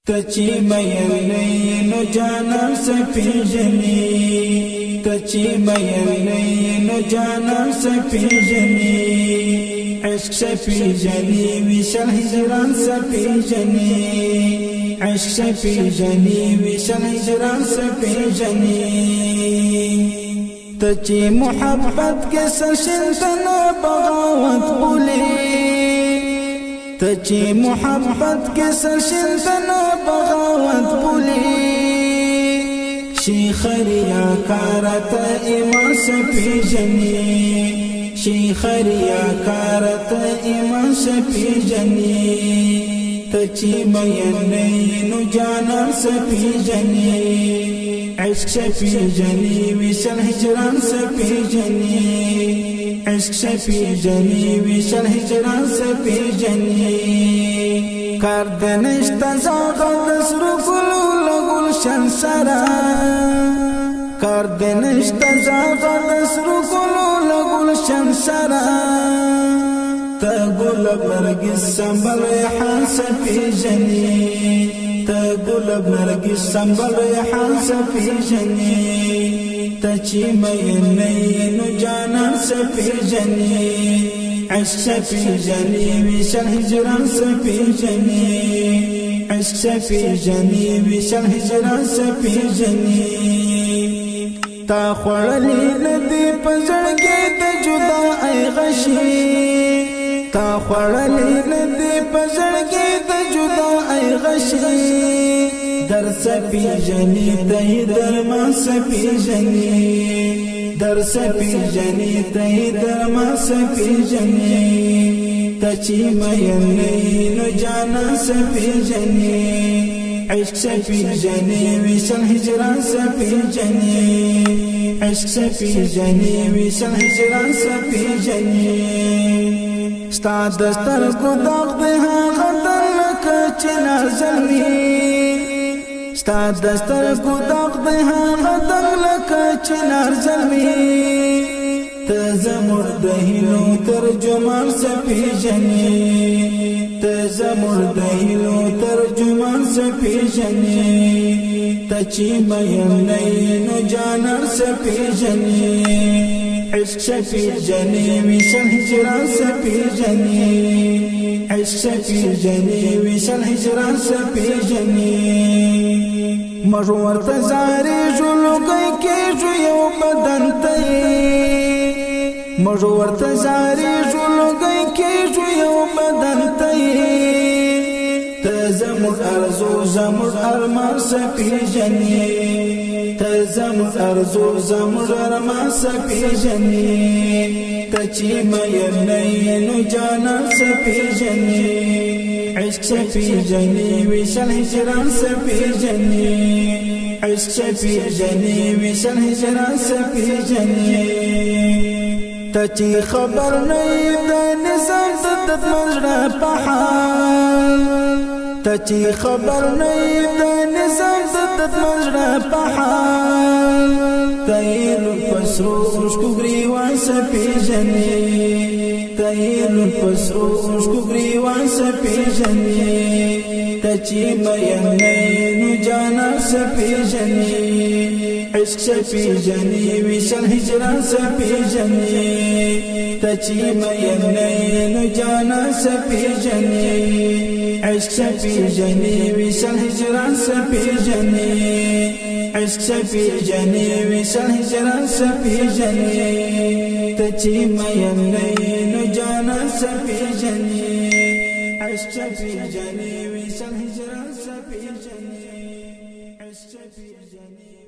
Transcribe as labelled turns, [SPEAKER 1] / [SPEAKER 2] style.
[SPEAKER 1] تچی مین نو جانم سپیجنی تچی مین نو جانم سپیجنی عشق سپیجنی ویشل هجران سپیجنی عشق سپیجنی ویشل هجران سپیجنی تچی محبت کے سرشنتنا بغاوت بولی تچی محبت کے سرشنتنا بغاوت بولی شیخ ریاکارت ایمان سپیجنی شیخ ریاکارت ایمان سپیجنی تچی مینین جانم سپیجنی عشق سپیجنی ویشل هجران سپیجنی عشق سپیجنی ویشل هجران سپیجنی کاردنشت زاغت سرو گلو لگلشن سرا کاردنشت زاغت سرو گلو لگلشن سرا تقول بنرجس سنبل ريحان سپیجنی تقول بنرجس سنبل ريحان سپیجنی تچی مینین جانم سپیجنی عشق سپیجنی ویشل هجران سپیجنی عشق سپیجنی ویشل هجران سپیجنی تا خوڑلی ندی پزړګي د جدائی غشي تا خوڑلی ندی پزړګي د جدائی غشي در سپیجنی تای درمان سپیجنی در سپیجنی تای درمان سپیجنی تچی مینین جانا سپیجنی عشق سپیجنی ویشل هجران سپیجنی عشق سپیجنی ویشل هجران سپیجنی ستا دستر کو داغ ده غدن لکه چنار زلمی ستا دستر کو داغ ده غدن لکه چنار زلمی تزمر دهلو ترجمان سپیجنی تزمر دهلو ترجمان سپیجنی تچی مینین جانم سپیجنی عشق سپیجنی ویشل هجران سپیجنی عشق سپیجنی ویشل هجران سپیجنی مروور تزاری جلو گئی کی جو یو بدن تی مروور تزاری جلو گئی کی جو یو بدن تی تزمر ارزو زمر ارمان سپیجنی تزمر ارزو زمر ارمان سپیجنی تچی مینین جانم سپیجنی عشق سپیجنی ویشل هجران سپیجنی عشق سپیجنی ویشل هجران سپیجنی تچی خبر نئی د نظام د مجرا پحال تچی خبر نئی د نظام د مجرا پحال تایل پسرو مشکو گریوان سپیجنی تایل پسرو مشکو گریوان سپیجنی تچی مینین جانا سپیجنی عشق سپیجنی ویشل هجران سپیجنی تچی مینین جانا سپیجنی عشق سپیجنی ویشل هجران سپیجنی عشق سپیجنی ویشل هجران سپیجنی تچی مینین جانا سپیجنی عشق سپیجنی ویشل هجران سپیجنی عشق سپیجنی